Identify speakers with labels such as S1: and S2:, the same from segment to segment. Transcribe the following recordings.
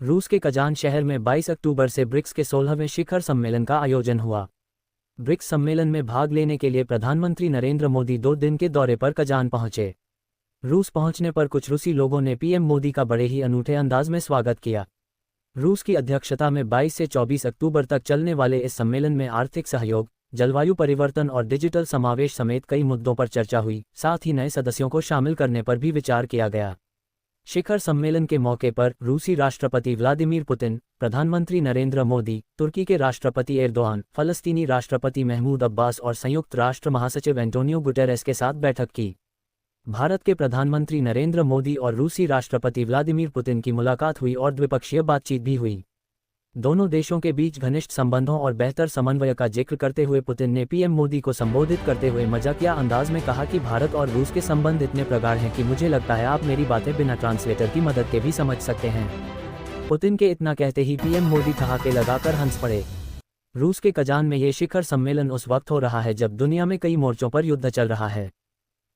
S1: रूस के कजान शहर में 22 अक्टूबर से ब्रिक्स के 16वें शिखर सम्मेलन का आयोजन हुआ। ब्रिक्स सम्मेलन में भाग लेने के लिए प्रधानमंत्री नरेंद्र मोदी 2 दिन के दौरे पर कजान पहुंचे। रूस पहुंचने पर कुछ रूसी लोगों ने पीएम मोदी का बड़े ही अनूठे अंदाज में स्वागत किया। रूस की अध्यक्षता में 22 से 24 अक्टूबर तक चलने वाले इस सम्मेलन में आर्थिक सहयोग, जलवायु परिवर्तन और डिजिटल समावेश समेत कई मुद्दों पर चर्चा हुई। साथ ही नए सदस्यों को शामिल करने पर भी विचार किया गया। शिखर सम्मेलन के मौके पर रूसी राष्ट्रपति व्लादिमीर पुतिन, प्रधानमंत्री नरेंद्र मोदी, तुर्की के राष्ट्रपति एर्दोआन, फलस्तीनी राष्ट्रपति महमूद अब्बास और संयुक्त राष्ट्र महासचिव एंटोनियो गुटेरेस के साथ बैठक की। भारत के प्रधानमंत्री नरेंद्र मोदी और रूसी राष्ट्रपति व्लादिमीर पुतिन की मुलाकात हुई और द्विपक्षीय बातचीत भी हुई। दोनों देशों के बीच घनिष्ठ संबंधों और बेहतर समन्वय का जिक्र करते हुए पुतिन ने पीएम मोदी को संबोधित करते हुए मजाकिया अंदाज में कहा कि भारत और रूस के संबंध इतने प्रगाढ़ हैं कि मुझे लगता है आप मेरी बातें बिना ट्रांसलेटर की मदद के भी समझ सकते हैं। पुतिन के इतना कहते ही पीएम मोदी ठहाके लगाकर हंस पड़े। रूस के कजान में ये शिखर सम्मेलन उस वक्त हो रहा है जब दुनिया में कई मोर्चों पर युद्ध चल रहा है।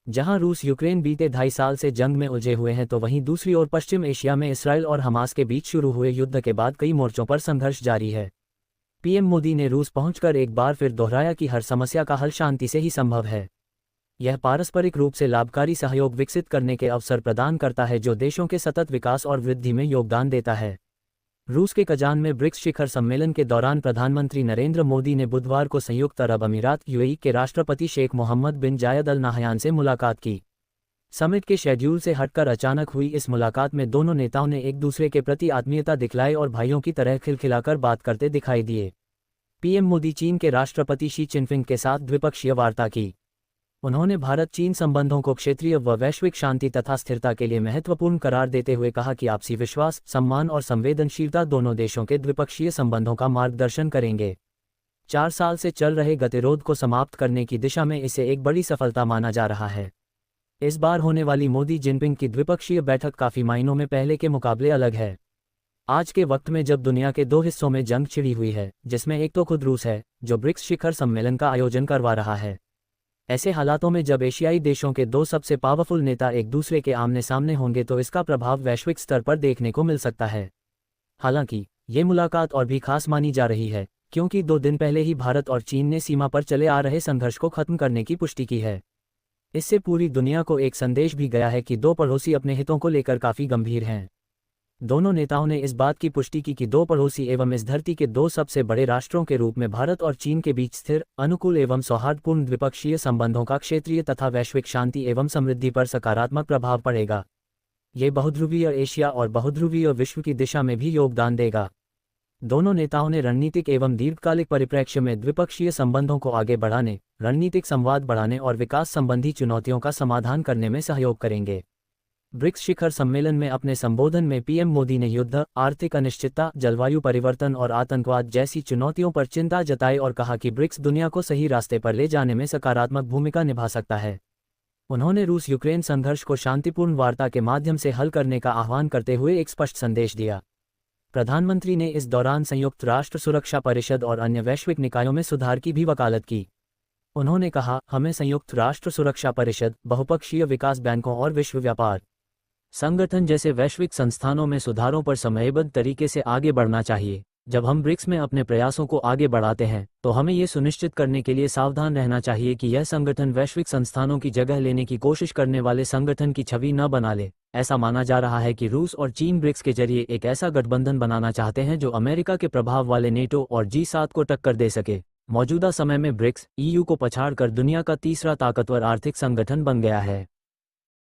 S1: जहां रूस यूक्रेन बीते 2.5 साल से जंग में उलझे हुए हैं, तो वहीं दूसरी ओर पश्चिम एशिया में इसराइल और हमास के बीच शुरू हुए युद्ध के बाद कई मोर्चों पर संघर्ष जारी है। पीएम मोदी ने रूस पहुंचकर एक बार फिर दोहराया कि हर समस्या का हल शांति से ही संभव है। यह पारस्परिक रूप से लाभकारी सहयोग विकसित करने के अवसर प्रदान करता है जो देशों के सतत विकास और वृद्धि में योगदान देता है। रूस के कजान में ब्रिक्स शिखर सम्मेलन के दौरान प्रधानमंत्री नरेंद्र मोदी ने बुधवार को संयुक्त अरब अमीरात यूएई के राष्ट्रपति शेख मोहम्मद बिन जायद अल नाहयान से मुलाकात की। समिट के शेड्यूल से हटकर अचानक हुई इस मुलाकात में दोनों नेताओं ने एक दूसरे के प्रति आत्मीयता दिखलाई और भाइयों की तरह खिलखिलाकर बात करते दिखाई दिए। पीएम मोदी चीन के राष्ट्रपति शी चिनफिंग के साथ द्विपक्षीय वार्ता की। उन्होंने भारत चीन संबंधों को क्षेत्रीय व वैश्विक शांति तथा स्थिरता के लिए महत्वपूर्ण करार देते हुए कहा कि आपसी विश्वास, सम्मान और संवेदनशीलता दोनों देशों के द्विपक्षीय संबंधों का मार्गदर्शन करेंगे। 4 साल से चल रहे गतिरोध को समाप्त करने की दिशा में इसे एक बड़ी सफलता माना जा रहा है। इस बार होने वाली मोदी जिनपिंग की द्विपक्षीय बैठक काफी मायनों में पहले के मुकाबले अलग है। आज के वक्त में जब दुनिया के 2 हिस्सों में जंग छिड़ी हुई है, जिसमें एक तो खुद रूस है जो ब्रिक्स शिखर सम्मेलन का आयोजन करवा रहा है। ऐसे हालातों में जब एशियाई देशों के 2 सबसे पावरफुल नेता एक दूसरे के आमने सामने होंगे तो इसका प्रभाव वैश्विक स्तर पर देखने को मिल सकता है। हालांकि ये मुलाकात और भी खास मानी जा रही है क्योंकि 2 दिन पहले ही भारत और चीन ने सीमा पर चले आ रहे संघर्ष को खत्म करने की पुष्टि की है। इससे पूरी दुनिया को एक संदेश भी गया है कि 2 पड़ोसी अपने हितों को लेकर काफी गंभीर हैं। दोनों नेताओं ने इस बात की पुष्टि की कि 2 पड़ोसी एवं इस धरती के 2 सबसे बड़े राष्ट्रों के रूप में भारत और चीन के बीच स्थिर, अनुकूल एवं सौहार्दपूर्ण द्विपक्षीय संबंधों का क्षेत्रीय तथा वैश्विक शांति एवं समृद्धि पर सकारात्मक प्रभाव पड़ेगा। ये बहुध्रुवीय एशिया और बहुध्रुवीय विश्व की दिशा में भी योगदान देगा। दोनों नेताओं ने रणनीतिक एवं दीर्घकालिक परिप्रेक्ष्य में द्विपक्षीय संबंधों को आगे बढ़ाने, रणनीतिक संवाद बढ़ाने और विकास संबंधी चुनौतियों का समाधान करने में सहयोग करेंगे। ब्रिक्स शिखर सम्मेलन में अपने संबोधन में पीएम मोदी ने युद्ध, आर्थिक अनिश्चितता, जलवायु परिवर्तन और आतंकवाद जैसी चुनौतियों पर चिंता जताई और कहा कि ब्रिक्स दुनिया को सही रास्ते पर ले जाने में सकारात्मक भूमिका निभा सकता है। उन्होंने रूस यूक्रेन संघर्ष को शांतिपूर्ण वार्ता के माध्यम से हल करने का आह्वान करते हुए एक स्पष्ट संदेश दिया। प्रधानमंत्री ने इस दौरान संयुक्त राष्ट्र सुरक्षा परिषद और अन्य वैश्विक निकायों में सुधार की भी वकालत की। उन्होंने कहा, हमें संयुक्त राष्ट्र सुरक्षा परिषद, बहुपक्षीय विकास बैंकों और विश्व व्यापार संगठन जैसे वैश्विक संस्थानों में सुधारों पर समयबद्ध तरीके से आगे बढ़ना चाहिए। जब हम ब्रिक्स में अपने प्रयासों को आगे बढ़ाते हैं तो हमें ये सुनिश्चित करने के लिए सावधान रहना चाहिए कि यह संगठन वैश्विक संस्थानों की जगह लेने की कोशिश करने वाले संगठन की छवि न बना ले। ऐसा माना जा रहा है कि रूस और चीन ब्रिक्स के जरिए एक ऐसा गठबंधन बनाना चाहते हैं जो अमेरिका के प्रभाव वाले नेटो और G7 को टक्कर दे सके। मौजूदा समय में ब्रिक्स EU को पछाड़कर दुनिया का तीसरा ताकतवर आर्थिक संगठन बन गया है।